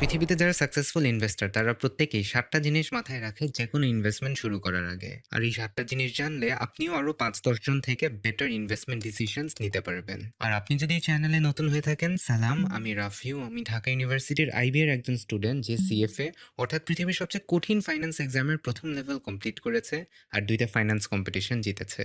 পৃথিবীতে যারা successful investor তারা প্রত্যেকেই ৭টা জিনিস মাথায় রাখে যেকোনো ইনভেস্টমেন্ট শুরু করার আগে। আর এই ৭টা জিনিস জানলে আপনিও আরো ৫-১০ জন থেকে বেটার ইনভেস্টমেন্ট ডিসিশনস নিতে পারবেন। আর আপনি যদি এই চ্যানেলে নতুন হয়ে থাকেন, সালাম, আমি রাফিউ। আমি ঢাকা ইউনিভার্সিটির আইবি এর একজন স্টুডেন্ট যে সিএফএ অর্থাৎ পৃথিবীর সবচেয়ে কঠিন ফাইন্যান্স এক্সামের প্রথম লেভেল কমপ্লিট করেছে আর ২টা ফাইন্যান্স কম্পিটিশন জিতেছে।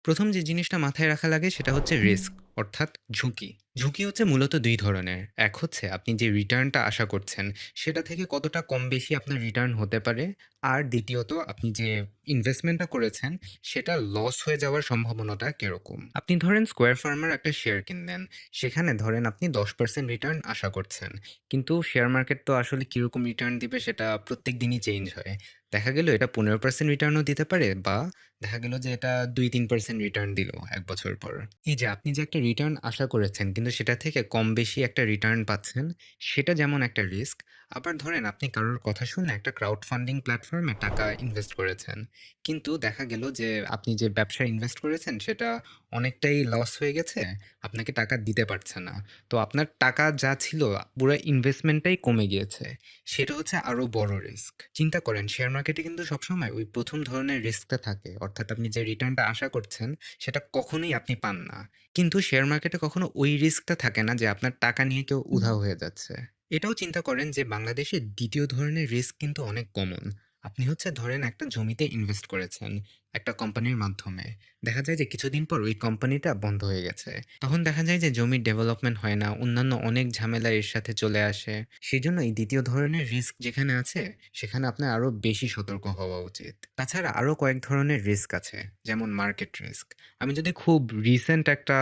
প্রথম যে জিনিসটা মাথায় রাখা লাগে সেটা হচ্ছে রিস্ক, অর্থাৎ ঝুঁকি। ঝুঁকি হচ্ছে মূলত দুই ধরনের। এক হচ্ছে আপনি যে রিটার্নটা আশা করছেন সেটা থেকে কতটা কম বেশি আপনার রিটার্ন হতে পারে। আর দ্বিতীয়ত আপনি যে ইনভেস্টমেন্টটা করেছেন সেটা লস হয়ে যাওয়ার সম্ভাবনাটা কিরকম। আপনি ধরেন স্কোয়ার ফার্মার একটা শেয়ার কিনলেন, সেখানে ধরেন আপনি 10% রিটার্ন আশা করছেন, কিন্তু শেয়ার মার্কেট তো আসলে কিরকম রিটার্ন দিবে সেটা প্রত্যেক দিনই চেঞ্জ হয়। দেখা গেল এটা 15% রিটার্নও দিতে পারে, বা দেখা গেল যে এটা ২-৩% রিটার্ন দিল ১ বছর পর। এই যে আপনি যে একটা রিটার্ন আশা করেছেন কিন্তু সেটা থেকে কম বেশি একটা রিটার্ন পাচ্ছেন, সেটা যেমন একটা রিস্ক। আবার ধরেন আপনি কারোর কথা শুনে একটা ক্রাউড ফান্ডিং প্ল্যাটফর্মে টাকা ইনভেস্ট করেছেন। কিন্তু দেখা গেল যে আপনি যে ব্যবসায় ইনভেস্ট করেছেন সেটা অনেকটাই লস হয়ে গেছে, আপনাকে টাকা দিতে পারছে না। তো আপনার টাকা যা ছিল পুরা ইনভেস্টমেন্টটাই কমে গিয়েছে। সেটা হচ্ছে আরো বড় রিস্ক। চিন্তা করেন শেয়ার মার্কেটে কিন্তু সবসময় ওই প্রথম ধরনের রিস্কটা থাকে, অর্থাৎ আপনি যে রিটার্নটা আশা করছেন সেটা কখনোই আপনি পান না। কিন্তু শেয়ার মার্কেটে কখনো ওই রিস্কটা থাকে না যে আপনার টাকা নিয়ে কেউ উধাও হয়ে যাচ্ছে। এটাও চিন্তা করেন যে বাংলাদেশে দ্বিতীয় ধরনের রিস্ক কিন্তু অনেক কমন। আপনি হচ্ছে ধরেন একটা জমিতে ইনভেস্ট করেছেন একটা কোম্পানির মাধ্যমে। দেখা যায় যে কিছুদিন পর ওই কোম্পানিটা বন্ধ হয়ে গেছে। তখন দেখা যায় যে জমির ডেভেলপমেন্ট হয় না, অন্যান্য অনেক ঝামেলা এর সাথে চলে আসে। সেজন্য এই দ্বিতীয় ধরনের রিস্ক যেখানে আছে সেখানে আপনার আরো বেশি সতর্ক হওয়া উচিত। তাছাড়া আরো কয়েক ধরনের রিস্ক আছে, যেমন মার্কেট রিস্ক। আমি যদি খুব রিসেন্ট একটা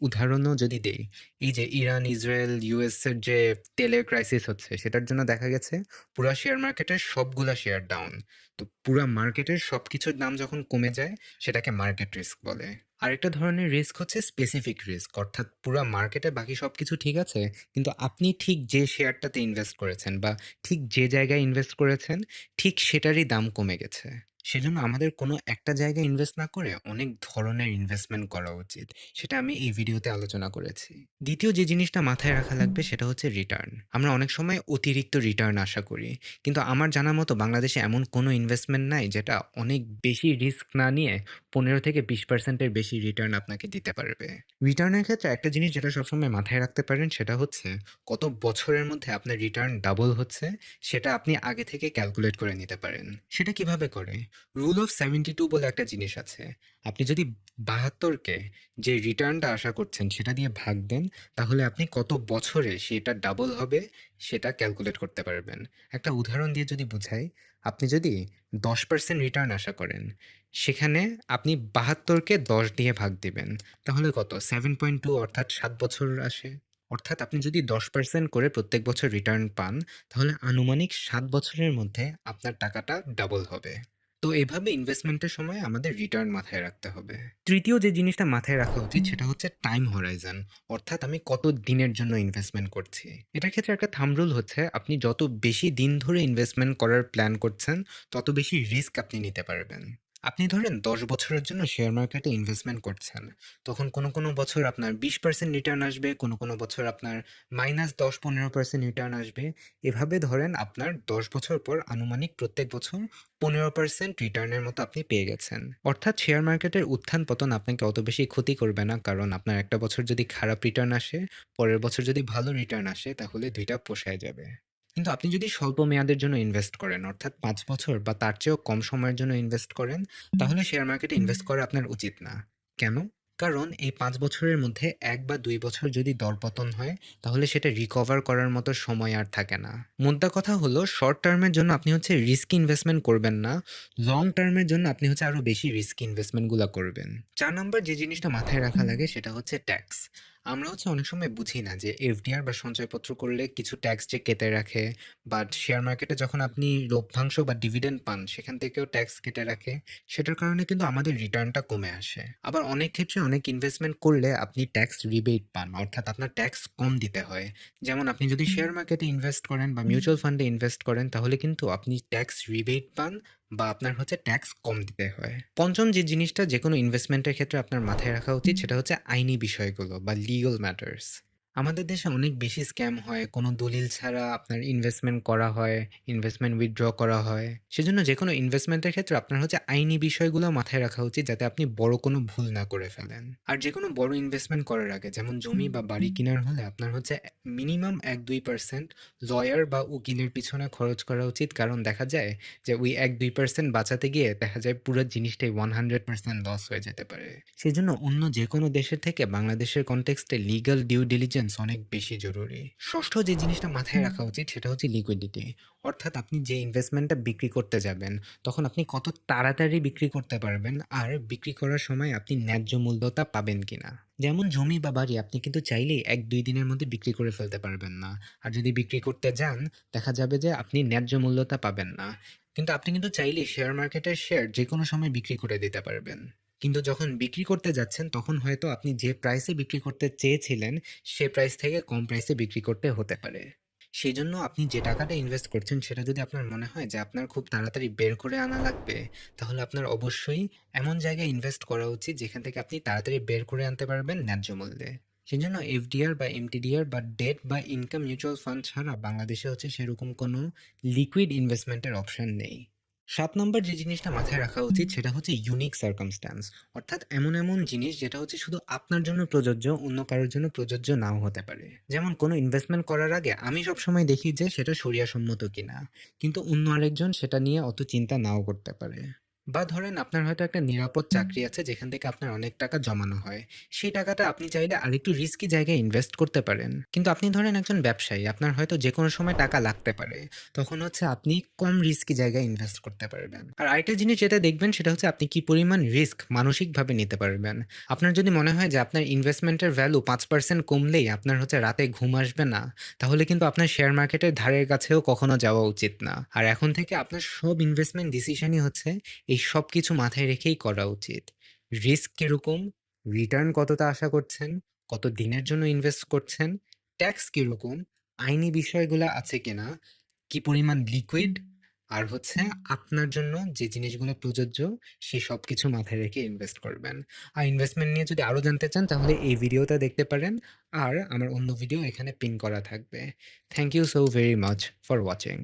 উদাহরণও যদি দেই, এই যে ইরান, ইসরায়েল, ইউএস এর যে তেলের ক্রাইসিস হচ্ছে সেটার জন্য দেখা গেছে পুরা শেয়ার মার্কেটের সবগুলা শেয়ার ডাউন। তো পুরা মার্কেটের সবকিছুর দাম যখন কমে যায় সেটাকে মার্কেট রিস্ক বলে। আরেকটা ধরনের রিস্ক হচ্ছে স্পেসিফিক রিস্ক, অর্থাৎ পুরা মার্কেটে বাকি সবকিছু ঠিক আছে কিন্তু আপনি ঠিক যে শেয়ারটাতে ইনভেস্ট করেছেন বা ঠিক যে জায়গায় ইনভেস্ট করেছেন ঠিক সেটারই দাম কমে গেছে। সেজন্য আমাদের কোনো একটা জায়গায় ইনভেস্ট না করে অনেক ধরনের ইনভেস্টমেন্ট করা উচিত। সেটা আমি এই ভিডিওতে আলোচনা করেছি। দ্বিতীয় যে জিনিসটা মাথায় রাখা লাগবে সেটা হচ্ছে রিটার্ন। আমরা অনেক সময় অতিরিক্ত রিটার্ন আশা করি, কিন্তু আমার জানা মতো বাংলাদেশে এমন কোনো ইনভেস্টমেন্ট নাই যেটা অনেক বেশি রিস্ক না নিয়ে ১৫-২০% এর বেশি রিটার্ন আপনাকে দিতে পারবে। রিটার্নের ক্ষেত্রে একটা জিনিস যেটা সবসময় মাথায় রাখতে পারেন সেটা হচ্ছে কত বছরের মধ্যে আপনার রিটার্ন ডাবল হচ্ছে সেটা আপনি আগে থেকে ক্যালকুলেট করে নিতে পারেন। সেটা কিভাবে করে? রুল অফ 72 বলে একটা জিনিস আছে। আপনি যদি ৭২কে যে রিটার্নটা আশা করছেন সেটা দিয়ে ভাগ দেন, তাহলে আপনি কত বছরে সেটা ডাবল হবে সেটা ক্যালকুলেট করতে পারবেন। একটা উদাহরণ দিয়ে যদি বুঝাই, আপনি যদি ১০% রিটার্ন আশা করেন, সেখানে আপনি ৭২কে ১০ দিয়ে ভাগ দিবেন। তাহলে কত? 7.2 অর্থাৎ ৭ বছর আসে। অর্থাৎ আপনি যদি ১০% করে প্রত্যেক বছর রিটার্ন পান, তাহলে আনুমানিক ৭ বছরের মধ্যে আপনার টাকাটা ডাবল হবে। তো এভাবে ইনভেস্টমেন্টের সময় আমাদের রিটার্ন মাথায় রাখতে হবে। তৃতীয় যে জিনিসটা মাথায় রাখা উচিত সেটা হচ্ছে টাইম হরাইজন, অর্থাৎ আমি কত দিনের জন্য ইনভেস্টমেন্ট করছি। এটার ক্ষেত্রে একটা থাম্ব রুল হচ্ছে আপনি যত বেশি দিন ধরে ইনভেস্টমেন্ট করার প্ল্যান করছেন তত বেশি রিস্ক আপনি নিতে পারবেন। আপনি ধরেন ১০ বছরের জন্য শেয়ার মার্কেটে ইনভেস্টমেন্ট করছেন। তখন কোনো বছর আপনার ২০% রিটার্ন আসবে, কোনো বছর আপনার -১০-১৫% রিটার্ন আসবে। এভাবে ধরেন আপনার ১০ বছর পর আনুমানিক প্রত্যেক বছর ১৫% রিটার্নের মতো আপনি পেয়ে গেছেন। অর্থাৎ শেয়ার মার্কেটের উত্থান-পতন আপনাকে অত বেশি ক্ষতি করবে না, কারণ আপনার একটা বছর যদি খারাপ রিটার্ন আসে, পরের বছর যদি ভালো রিটার্ন আসে তাহলে ২ টা পোষায় যাবে। কিন্তু আপনি যদি স্বল্প মেয়াদের জন্য ইনভেস্ট করেন, অর্থাৎ ৫ বছর বা তার চেয়েও কম সময়ের জন্য ইনভেস্ট করেন, তাহলে শেয়ার মার্কেটে ইনভেস্ট করা আপনার উচিত না। কেন? কারণ এই ৫ বছরের মধ্যে ১ বা ২ বছর যদি দরপতন হয়, তাহলে সেটা রিকভার করার মতো সময় আর থাকে না। মোদ্দা কথা হলো শর্ট টার্মের জন্য আপনি হচ্ছে রিস্কি ইনভেস্টমেন্ট করবেন না। লং টার্মের জন্য আপনি হচ্ছে আরো বেশি রিস্কি ইনভেস্টমেন্টগুলা করবেন। ৪ নাম্বার যে জিনিসটা মাথায় রাখা লাগে সেটা হচ্ছে ট্যাক্স। আমরা হচ্ছে অনেক সময় বুঝি না যে এফডিআর বা সঞ্চয়পত্র করলে কিছু ট্যাক্স যে কেটে রাখে, বাট শেয়ার মার্কেটে যখন আপনি লভ্যাংশ বা ডিভিডেন্ড পান সেখান থেকেও ট্যাক্স কেটে রাখে। সেটার কারণে কিন্তু আমাদের রিটার্নটা কমে আসে। আবার অনেক ক্ষেত্রে অনেক ইনভেস্টমেন্ট করলে আপনি ট্যাক্স রিবেট পান, অর্থাৎ আপনার ট্যাক্স কম দিতে হয়। যেমন আপনি যদি শেয়ার মার্কেটে ইনভেস্ট করেন বা মিউচুয়াল ফান্ডে ইনভেস্ট করেন তাহলে কিন্তু আপনি ট্যাক্স রিবেট পান বা আপনার হচ্ছে ট্যাক্স কম দিতে হয়। পঞ্চম যে জিনিসটা যেকোনো ইনভেস্টমেন্টের ক্ষেত্রে আপনার মাথায় রাখা উচিত সেটা হচ্ছে আইনি বিষয়গুলো বা লিগ্যাল ম্যাটার্স। আমাদের দেশে অনেক বেশি স্ক্যাম হয়। কোনো দলিল ছাড়া আপনার ইনভেস্টমেন্ট করা হয়, ইনভেস্টমেন্ট উইথড্র করা হয়। সেজন্য যেকোনো ইনভেস্টমেন্টের ক্ষেত্রে আপনার হচ্ছে আইনি বিষয়গুলো মাথায় রাখা উচিত যাতে আপনি বড় কোনো ভুল না করে ফেলেন। আর যেকোনো বড় ইনভেস্টমেন্ট করার আগে যেমন জমি বা বাড়ি কেনার হলে আপনার হচ্ছে মিনিমাম ১-২% লয়ার বা উকিলের পিছনে খরচ করা উচিত। কারণ দেখা যায় যে ওই ১-২% বাঁচাতে গিয়ে দেখা যায় পুরো জিনিসটাই 100% লস হয়ে যেতে পারে। সেজন্য অন্য যেকোনো দেশের থেকে বাংলাদেশের কনটেক্সটে লিগ্যাল ডিউ ডিলিজেন্স অনেক বেশি জরুরি। ষষ্ঠ যে জিনিসটা মাথায় রাখা উচিত সেটা হচ্ছে লিকুইডিটি। অর্থাৎ আপনি যে ইনভেস্টমেন্টটা বিক্রি করতে যাবেন তখন আপনি কত তাড়াতাড়ি বিক্রি করতে পারবেন আর বিক্রি করার সময় আপনি ন্যায্য মূল্যটা পাবেন কিনা। যেমন জমি বা বাড়ি আপনি কিন্তু চাইলেই ১-২ দিনের মধ্যে বিক্রি করে ফেলতে পারবেন না। আর যদি বিক্রি করতে যান দেখা যাবে যে আপনি ন্যায্য মূল্যটা পাবেন না। কিন্তু আপনি কিন্তু চাইলেই শেয়ার মার্কেটের শেয়ার যেকোনো সময় বিক্রি করে দিতে পারবেন। কিন্তু যখন বিক্রি করতে যাচ্ছেন তখন হয়তো আপনি যে প্রাইসে বিক্রি করতে চেয়েছিলেন সে প্রাইস থেকে কম প্রাইসে বিক্রি করতে হতে পারে। সেজন্য আপনি যে টাকাটা ইনভেস্ট করছেন সেটা যদি আপনার মনে হয় যে আপনার খুব তাড়াতাড়ি বের করে আনা লাগবে, তাহলে আপনার অবশ্যই এমন জায়গায় ইনভেস্ট করা উচিত যেখান থেকে আপনি তাড়াতাড়ি বের করে আনতে পারবেন ন্যায্য মূল্যে। সেজন্য এফডিআর বা এমটিডিআর বা ডেট বা ইনকাম মিউচুয়াল ফান্ড ছাড়া বাংলাদেশে হচ্ছে সেরকম কোনো লিকুইড ইনভেস্টমেন্টের অপশন নেই। ৭ নম্বর যে জিনিসটা মাথায় রাখা উচিত সেটা হচ্ছে ইউনিক সার্কামস্ট্যান্স। অর্থাৎ এমন জিনিস যেটা হচ্ছে শুধু আপনার জন্য প্রযোজ্য, অন্য কারোর জন্য প্রযোজ্য নাও হতে পারে। যেমন কোনো ইনভেস্টমেন্ট করার আগে আমি সবসময় দেখি যে সেটা শরিয়াসম্মত কিনা। কিন্তু অন্য আরেকজন সেটা নিয়ে অত চিন্তা নাও করতে পারে। বা ধরেন আপনার হয়তো একটা নিরাপদ চাকরি আছে যেখান থেকে আপনার অনেক টাকা জমানো হয়। সেই টাকাটা আপনি চাইলে আরেকটু রিস্কি জায়গায় ইনভেস্ট করতে পারেন। কিন্তু আপনি ধরেন একজন ব্যবসায়ী, আপনার হয়তো যেকোনো সময় টাকা লাগতে পারে। তখন হচ্ছে আপনি কম রিস্কি জায়গায় ইনভেস্ট করতে পারবেন। আর আরেকটা জিনিস যেটা দেখবেন সেটা হচ্ছে আপনি কি পরিমাণ রিস্ক মানসিকভাবে নিতে পারবেন। আপনার যদি মনে হয় যে আপনার ইনভেস্টমেন্টের ভ্যালু ৫% কমলেই আপনার হচ্ছে রাতে ঘুম আসবে না, তাহলে কিন্তু আপনার শেয়ার মার্কেটের ধারের কাছেও কখনো যাওয়া উচিত না। আর এখন থেকে আপনার সব ইনভেস্টমেন্ট ডিসিশনই হচ্ছে এই সব কিছু মাথায় রেখেই করা উচিত। রিস্ক কিরকম, রিটার্ন কতটা আশা করছেন, কত দিনের জন্য ইনভেস্ট করছেন, ট্যাক্স কিরকম, আইনি বিষয়গুলো আছে কিনা, কি পরিমাণ লিকুইড, আর হচ্ছে আপনার জন্য যে জিনিসগুলো প্রযোজ্য সেই সব কিছু মাথায় রেখে ইনভেস্ট করবেন। আর ইনভেস্টমেন্ট নিয়ে যদি আরো জানতে চান তাহলে এই ভিডিওটা দেখতে পারেন। আর আমার অন্য ভিডিও এখানে পিন করা থাকবে। Thank you so very much for watching.